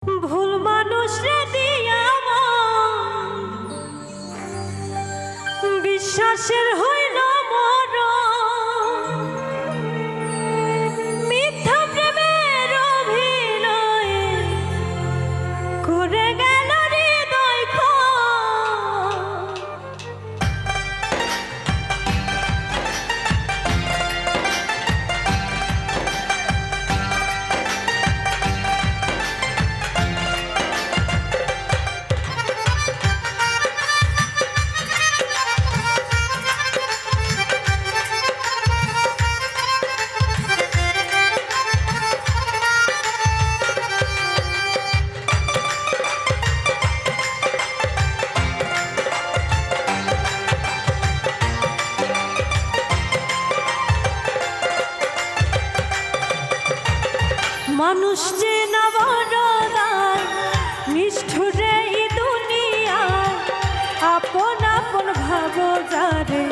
ভুল মানুষ রে দিয়া বিশ্বাসের হইল মর মিথ্যা প্রেমের অভিনয় করে গেল হৃদয় মানুষ যে না বড়দায় নিষ্ঠুরে এই দুনিয়ায় আপন আপন ভাবো যারে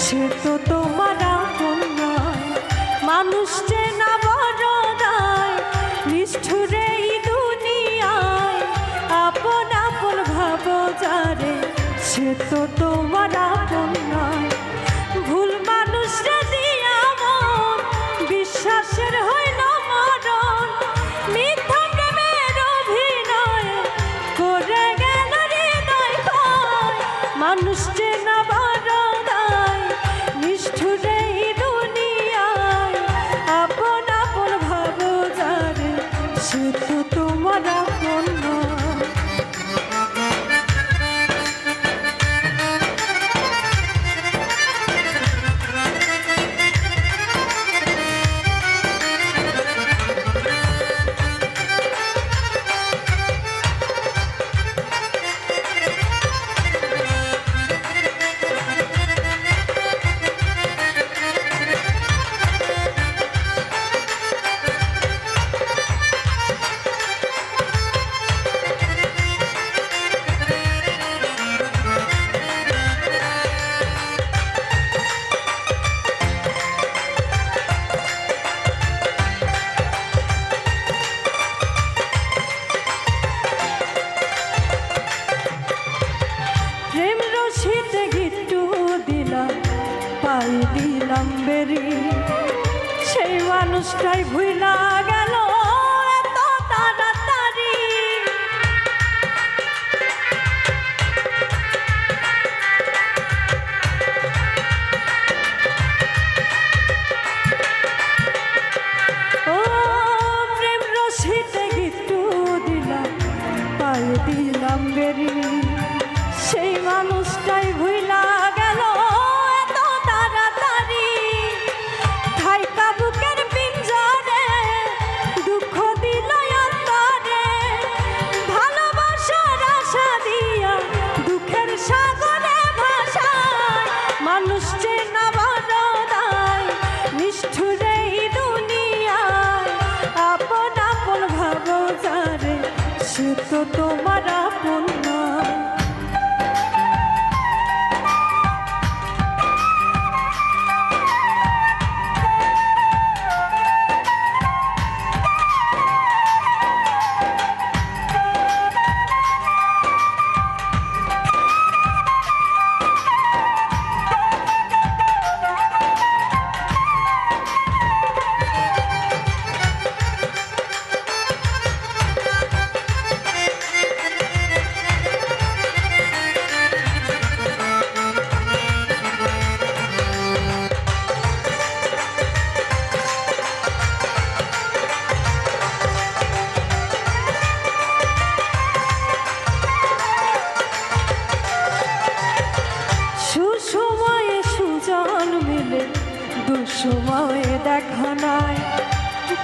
সে তো তোমার আপন নয়। মানুষ যে না বড়দায় নিষ্ঠুরে এই দুনিয়ায় আপন আপন ভাবো যারে সে তো তোমার আপন নয়। ভুল মানুষ রে দিয়া মন বিশ্বাসের হইল মিথ্যা প্রেমের অভিনয় করে গেল হৃদয় ক্ষয়। মানুষ যে না বড়দায় নিষ্ঠুরে এই দুনিয়ায় আপন আপন ভাবো যারে সে তো তোমার আপন নয়। প্রেম রশিতে গিট্টু দিলাম পাই দিলাম বেরি সেই মানুষটাই ভুইলা গেল এত তাড়াতাড়ি। ও প্রেম রশিতে গিট্টু দিলাম পাই দিলাম বেরি সেই মানুষটাই ভুইলা গেল এত তাড়াতাড়ি। থাইকা বুকের পিঞ্জরে দুঃখ দিল অন্তরে ভালোবাসার আশা দিয়া দুঃখের সাগরে ভাসায়। মানুষ যে না বড়দায় নিষ্ঠুরে এই দুনিয়ায় আপন আপন ভাবো যারে সে তো তোমার আপন নয়। সুসময়ে সুজন মিলে দুসময়ে দেখা নাই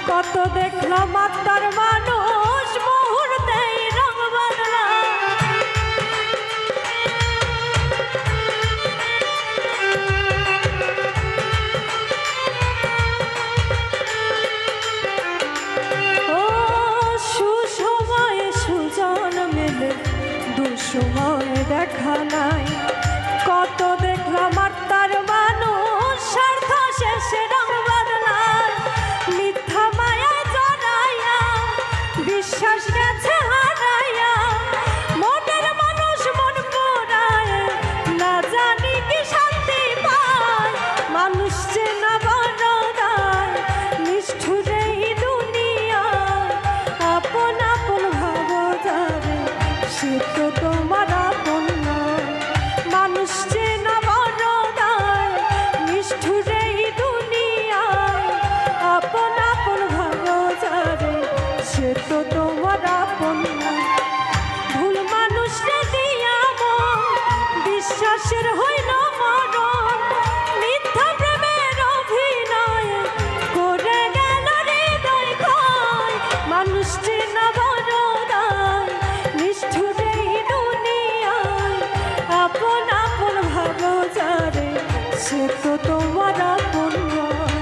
কত দেখলাম আত্মার মানুষ মুহূর্তেই রং বদলায়। ও সুসময়ে সুজন মিলে দুসময়ে দেখা নাই কত দেখলাম আত্মার মানুষ স্বার্থ শেষে রং বদলায়। মিথ্যা মায়া জড়াইয়া বিশ্বাস গেছে সে তো তোমার আপন নয়। মানুষ চেনা বড় দায়, নিষ্ঠুর এই দুনিয়ায়, আপন আপন ভালো যারে, সে তো তোমার আপন নয়। ভুল মানুষরে দিয়া মন, বিশ্বাসের হইল মরণ, মিথ্যা প্রেমের অভিনয় করে গেল হৃদয় ক্ষয়। মানুষ চেনা বড় দায়, নিষ্ঠুর এই দুনিয়ায়, আপন আপন ভালো যারে, সে তো তোমার আপন নয়।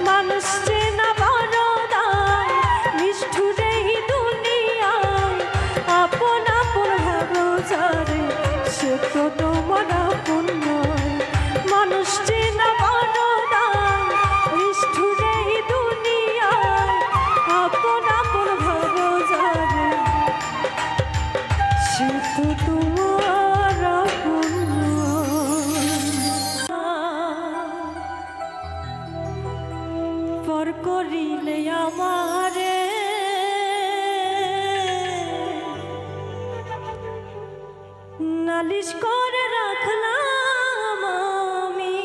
মানুষ চেনা বড় দায়, নিষ্ঠুর এই দুনিয়ায়, আপন আপন ভালো যারে, সে তো তোমার আপন নয়। মানুষ চেনা বড় দায়, নিষ্ঠুর এই দুনিয়ায়, আপন আপন ভালো যারে, সে তো তোমার আপন নয়। পর করিলে আমারে নালিশ করে রাখলাম আমি,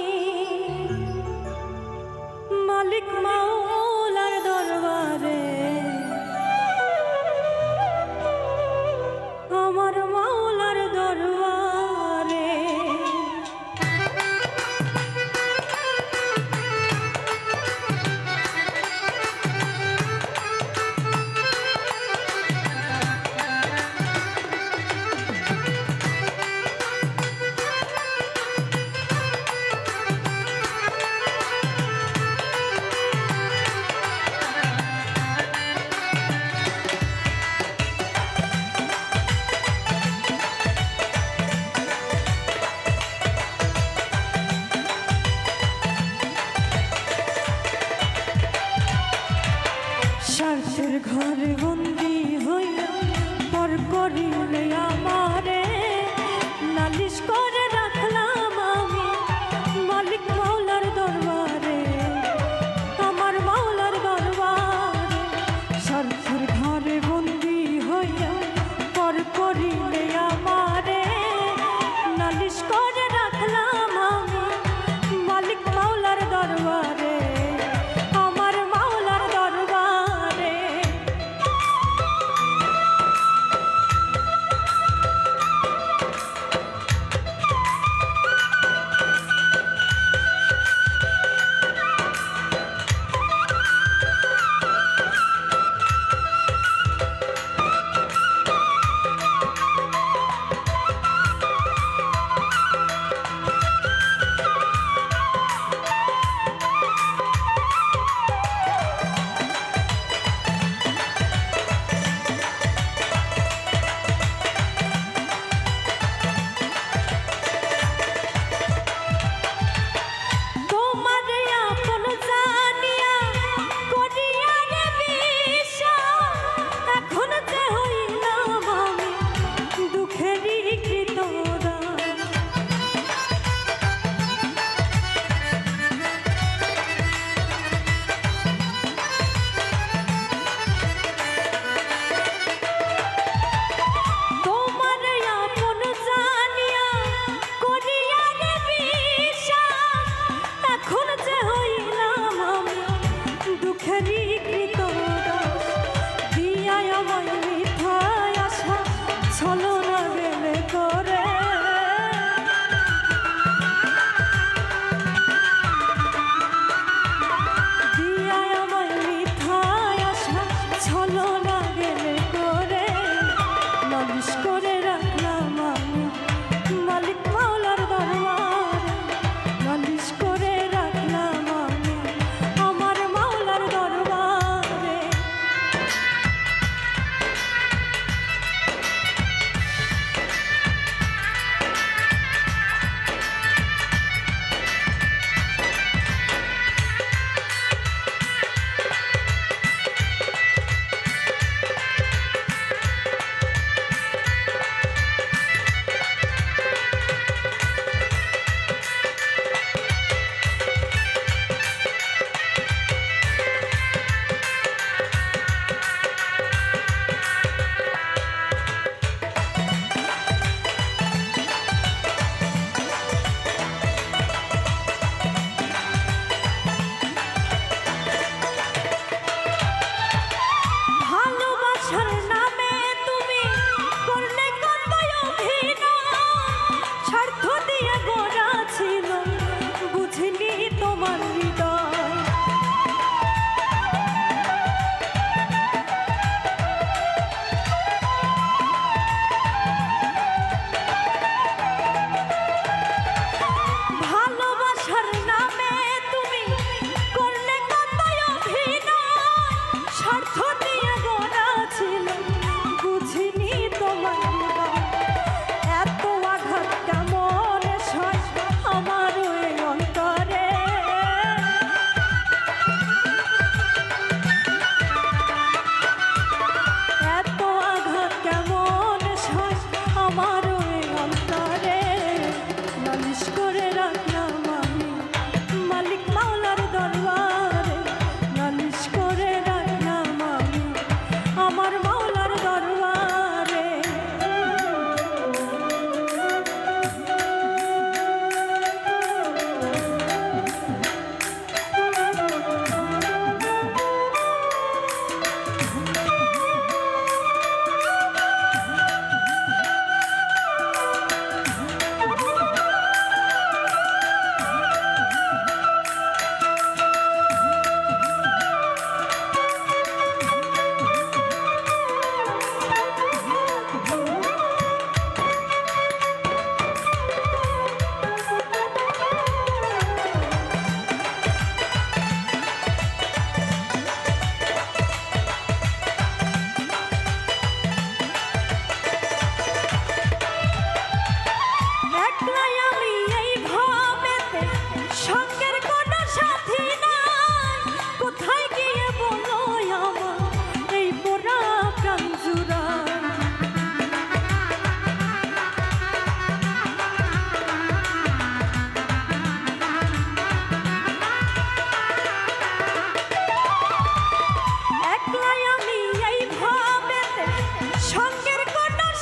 মালিক মাওলার দরবারে, আমার মাওলার দরবারে। স্বার্থের ঘরে বন্দি হইয়া পর করিলে আমারে নালিশ করে রাখলাম আমি, মালিক মাওলার দরবারে, আমার মাওলার দরবারে। স্বার্থের ঘরে বন্দি হইয়া পর করিলে আমারে নালিশ করে রাখলাম আমি, মালিক মাওলার দরবারে, আমার মাওলার দরবারে।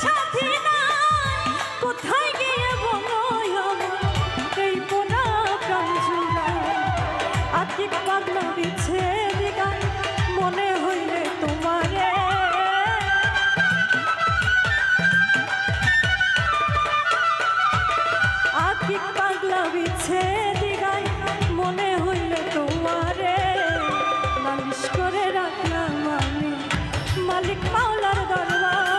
সাথী নাই কোথায় গিয়ে বলো আমার এই পোড়া প্রাণ জুড়ায় আতিক পাগলা বিচ্ছেদ গায় মনে হইলে তোমারে আতিক পাগলা বিচ্ছেদ গায় মনে হইলে তোমারে নালিশ করে রাখলাম আমি মালিক মাওলার দরবারে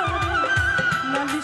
নালিশ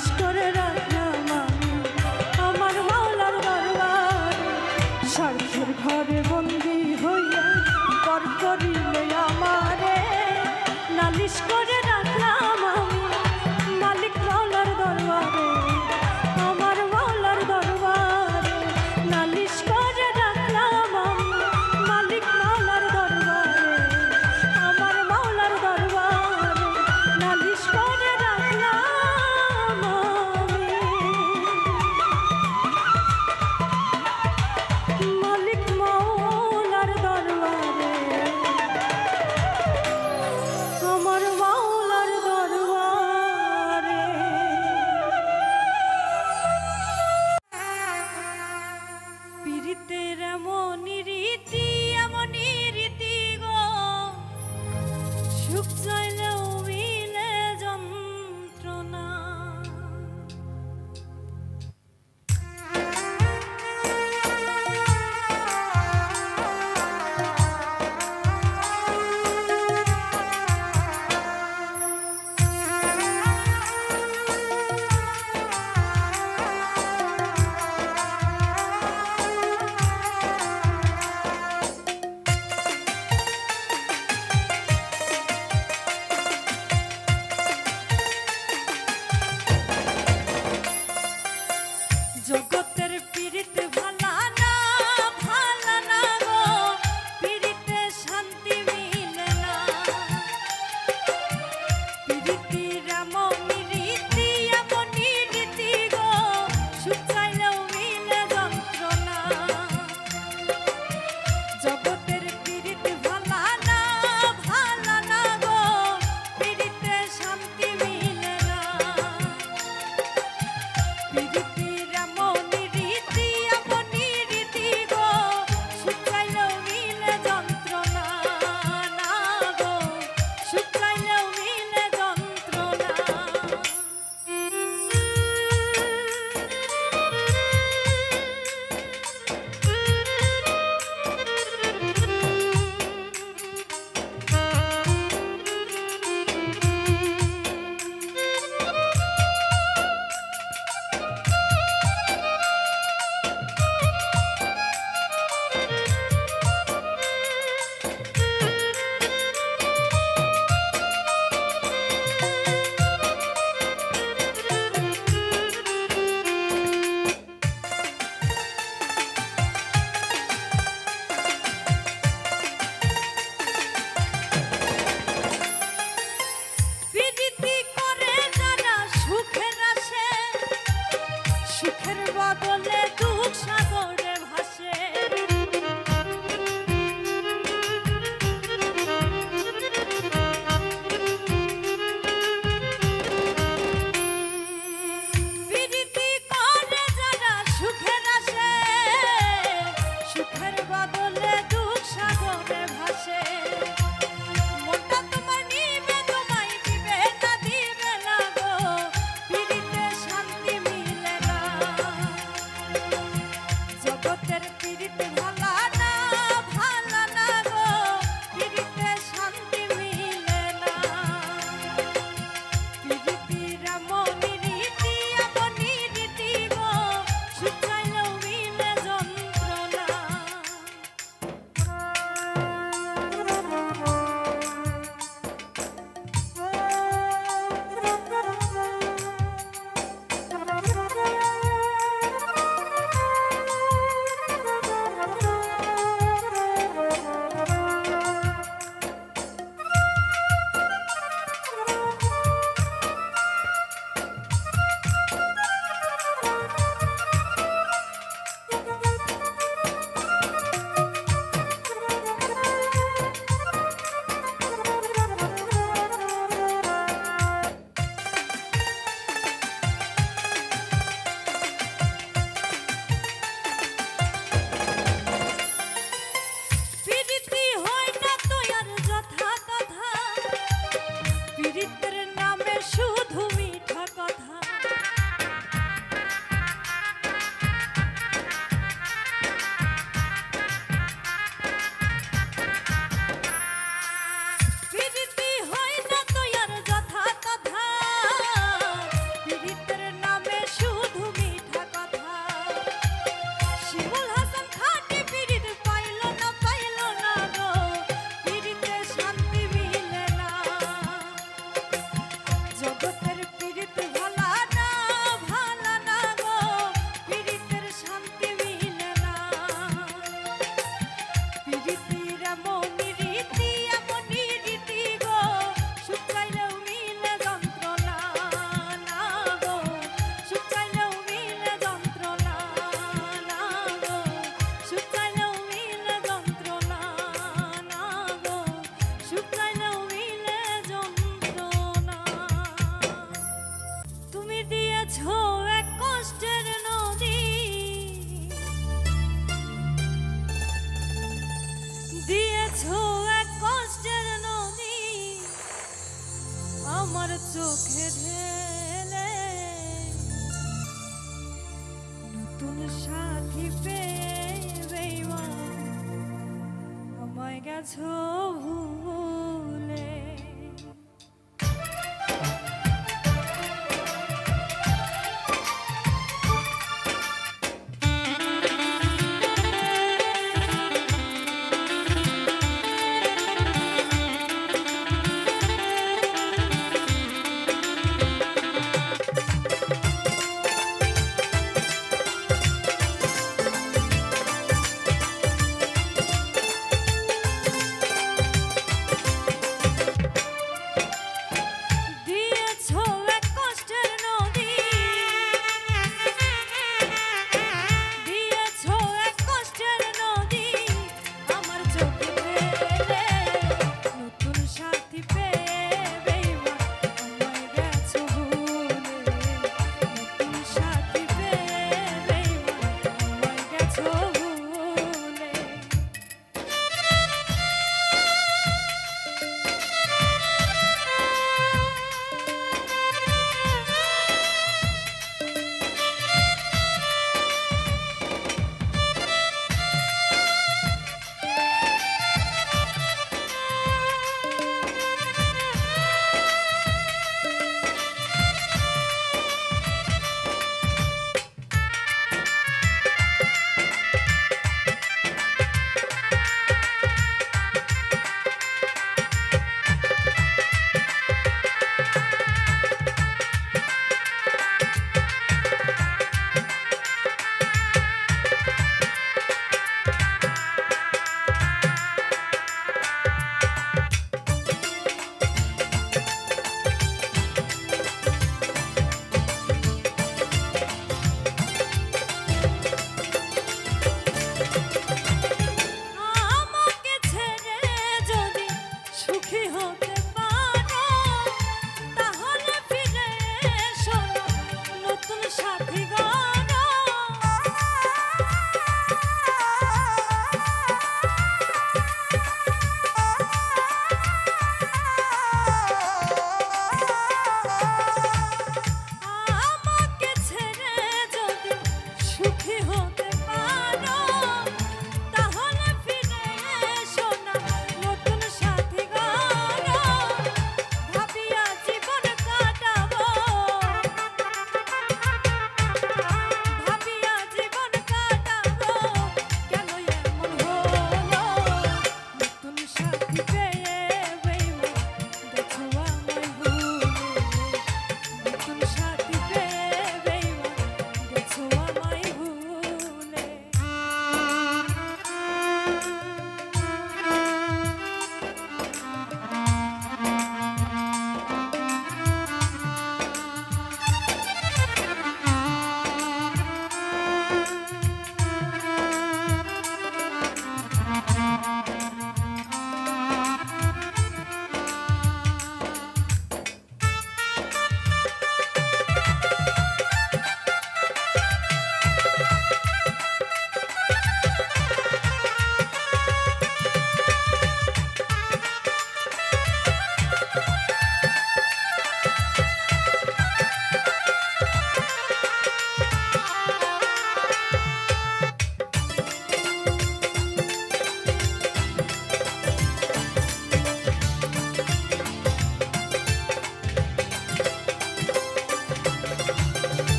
দিয়েছো এক কষ্টের নদী, দিয়েছো এক কষ্টের নদী আমার চোখে ঢেলে। নতুন সাথী পেয়ে বেঈমান আমায় গেছো ভুলে।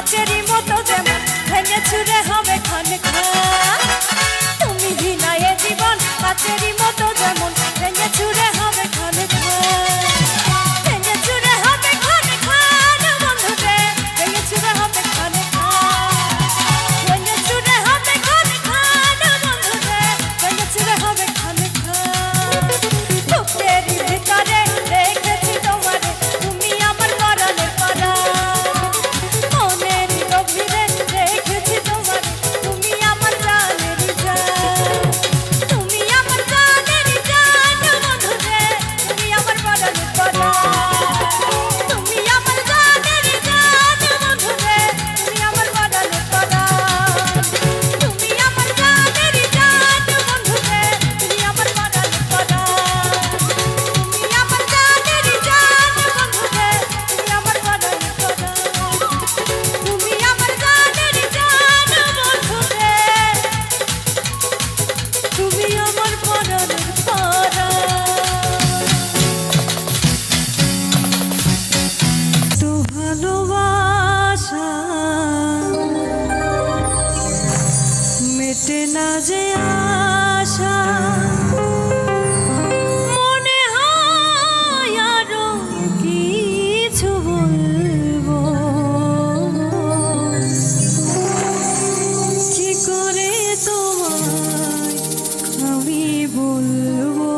কাচেরি মতো যেমন ভেঙে চুরে হবে খান খা তুমি ভিনায়ে জীবন কাচেরি মতো যেমন ভেঙে চুরে হবে খান খা ভেঙে চুরে হবে খান খান বন্ধু রে ভেঙে চুরে হবে খান খা ভেঙে চুরে হবে খান খান বন্ধু রে ভেঙে চুরে হবে খান খা বুকেরই ভিতরে রেখেছি তোমারে তুমি আমার পরাণের পরাণ মনেরই গভীরে রেখেছি তোমারে তুমি আমার প্রাণেরই জান তুমি আমার প্রাণেরই জান বন্ধু রে তুমি আমার পরাণের পরাণ তুমি আমার প্রাণেরই জান বন্ধু রে তুমি আমার পরাণের পরাণ তুমি আমার প্রাণেরই জান বন্ধু রে তুমি আমার পরাণের পরাণ তুমি আমার প্রাণেরই জান বন্ধু রে তুমি আমার পরাণের পরাণ তুমি আমার প্রাণেরই জান বন্ধু রে তুমি আমার পরাণের পরাণ তো ভালোবাসা মেটে না যে আশা মনে হয় আরো কিছু বলবো কি করে তোমায় আমি বলবো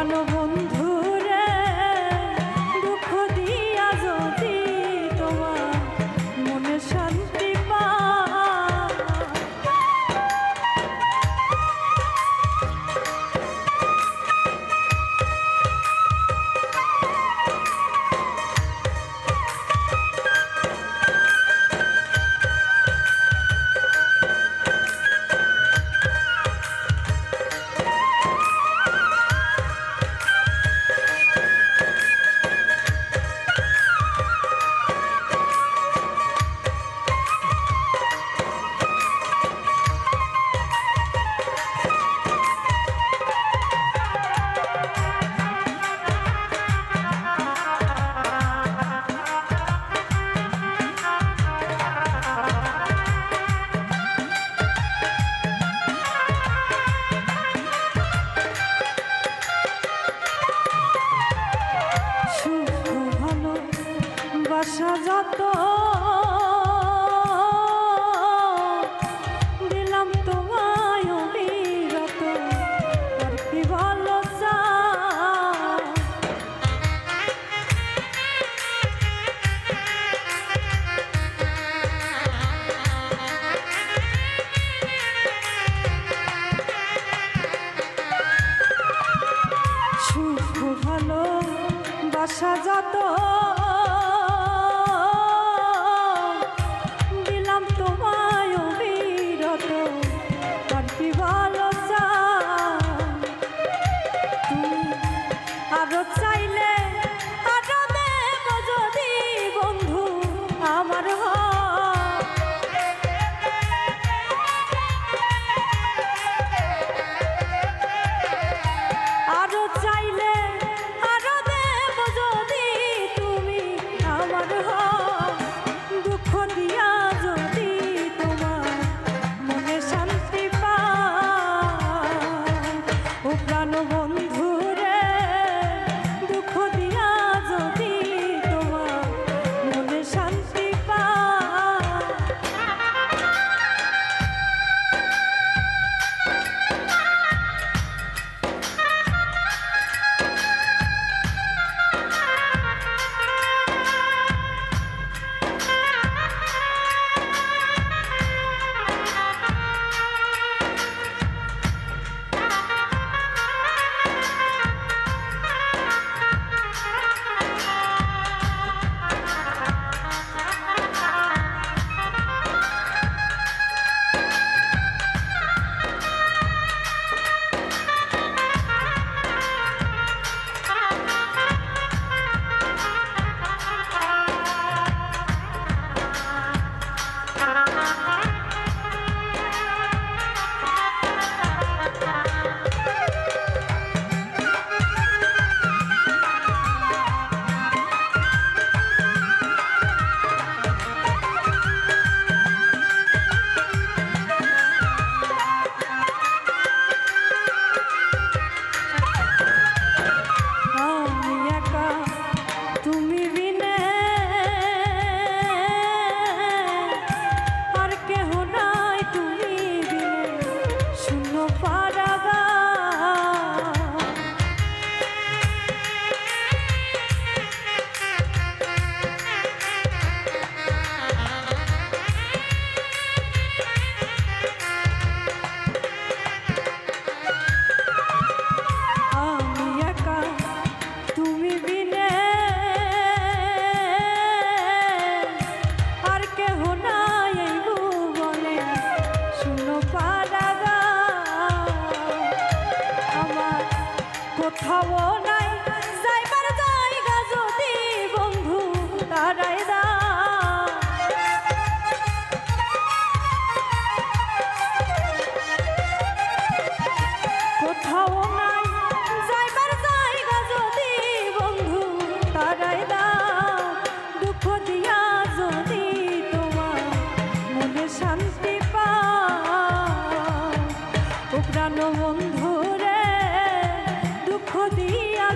প্রাণ বন্ধু রে দুঃখ দিয়া যদি তোমার মনে শান্তি পা বাসা যত দিলাম তোমায় অবিরত আর কি ভালো চা সুখ ভালো বাসা যত আরো চাইলে আরো দেব যদি বন্ধু আমার আরো চাইলে আরো দেব যদি তুমি আমার দুঃখ দিয়া যদি তোমার মনে শান্তি পাও ও প্রাণ বন্ধু কোথাও নাই যাইবার জায়গা যদি বন্ধু তারাই দা কোথাও নাই যাইবার জায়গা যদি বন্ধু তারাই দা দুঃখ দিয়া যদি তোমার মনে শান্তি পাও ও প্রাণ বন্ধু রে দুঃখ দিয়া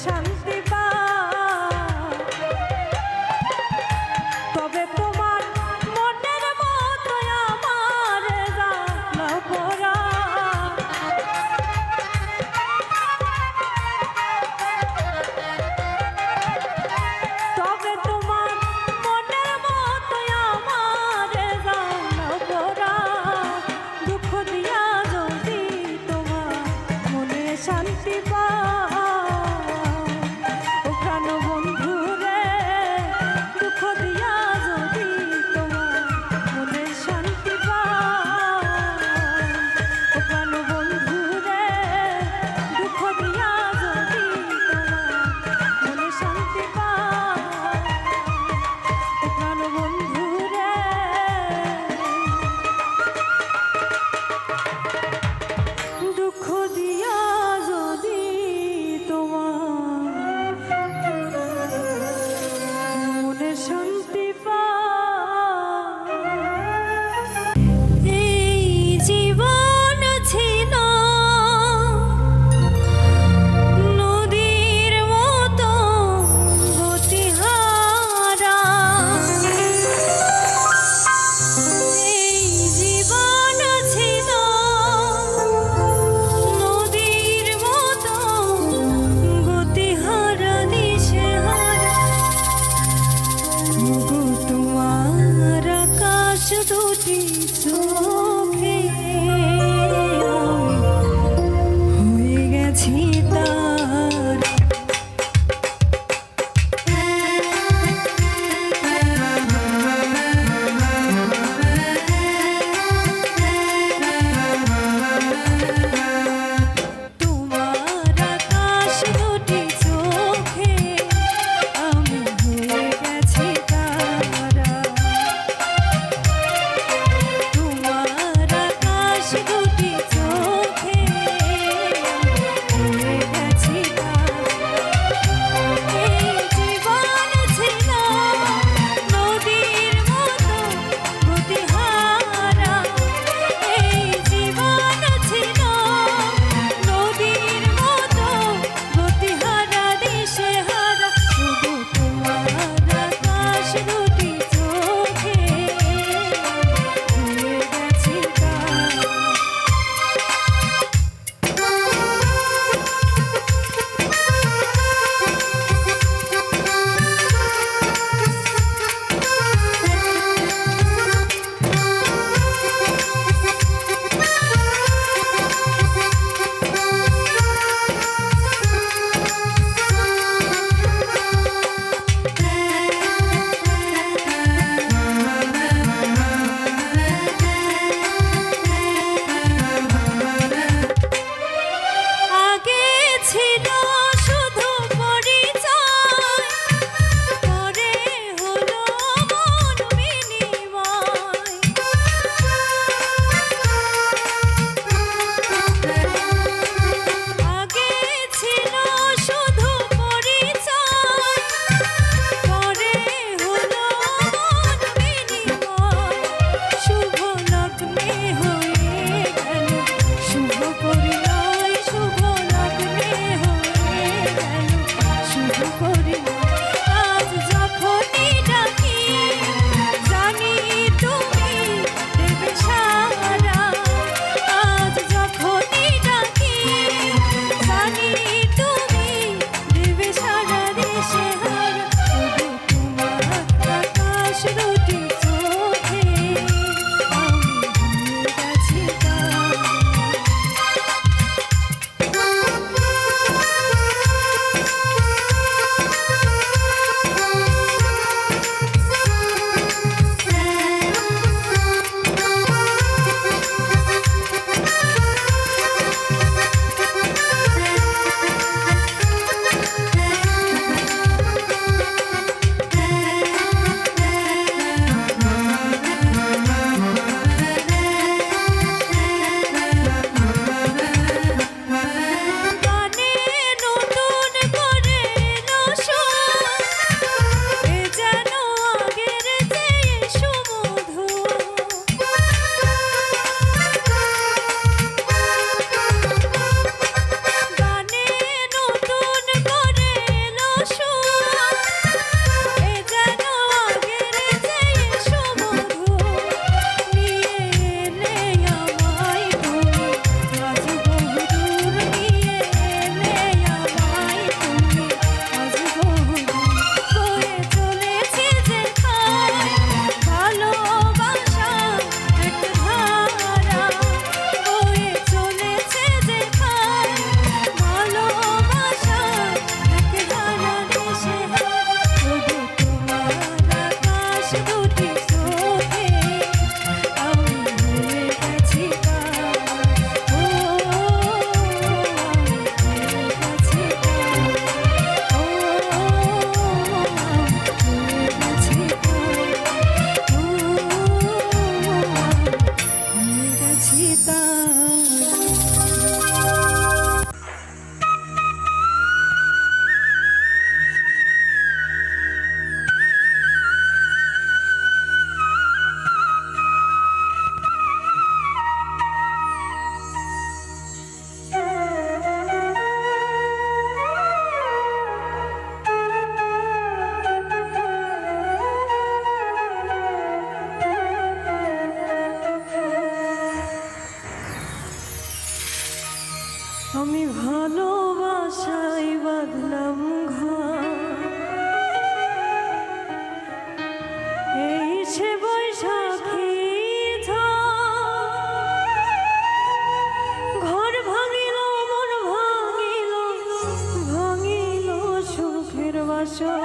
শান্তি পাও, তবে তোমার মনের মতো আমার জানা পড়া। তবে তোমার মনের মতো আমার জানা পড়া, দুঃখ দিয়া যদি তোমার মনে শান্তি পাও, ও প্রাণ বন্ধু রে, দুঃখ দিয়া যদি তোমার মনে শান্তি পাও, ও প্রাণ বন্ধু রে, দুঃখ দিয়া যদি তোমার মনে শান্তি পাও, ও প্রাণ বন্ধু রে। দুঃখ দিয়া যদি আমি ভালোবাসাই বাঁধলাম ঘর, এই সে বৈশাখী ঘর ভাঙিল মন ভাঙিল, ভাঙিল সুখের বাসা।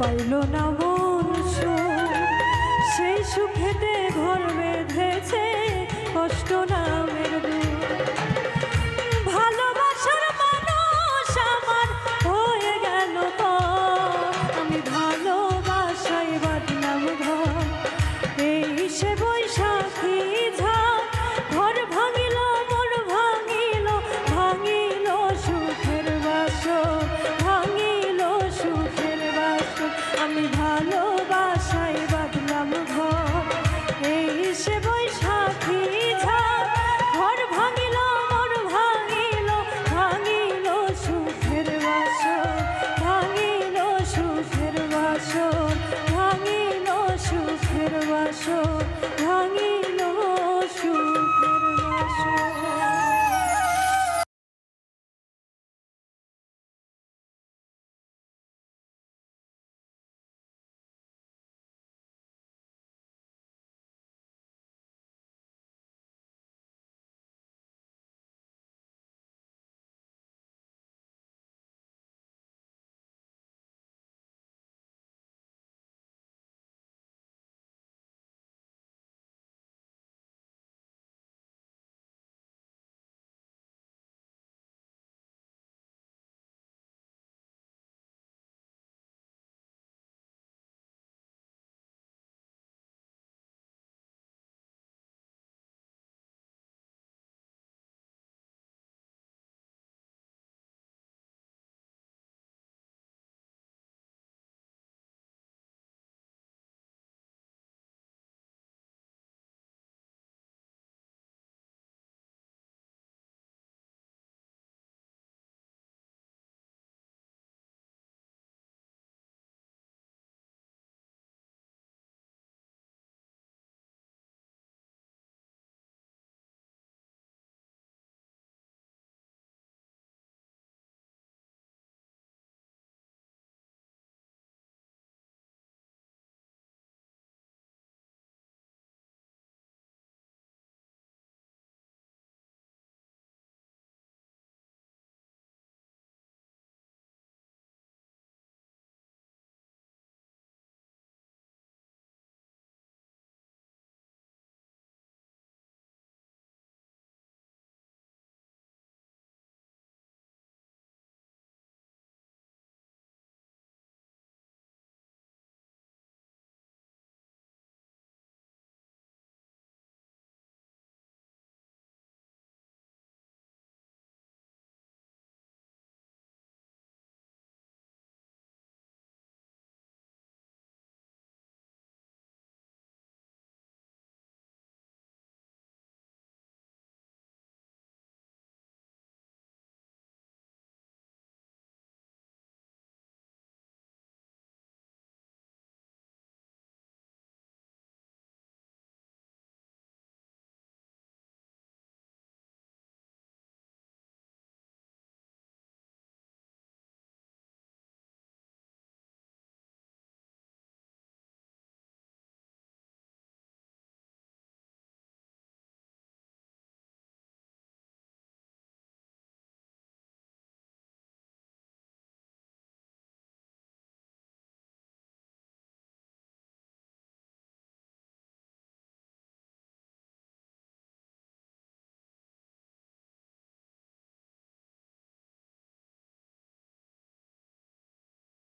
পাইল না মন সুখ, সেই সুখেতে ঘর বেঁধেছে কষ্ট না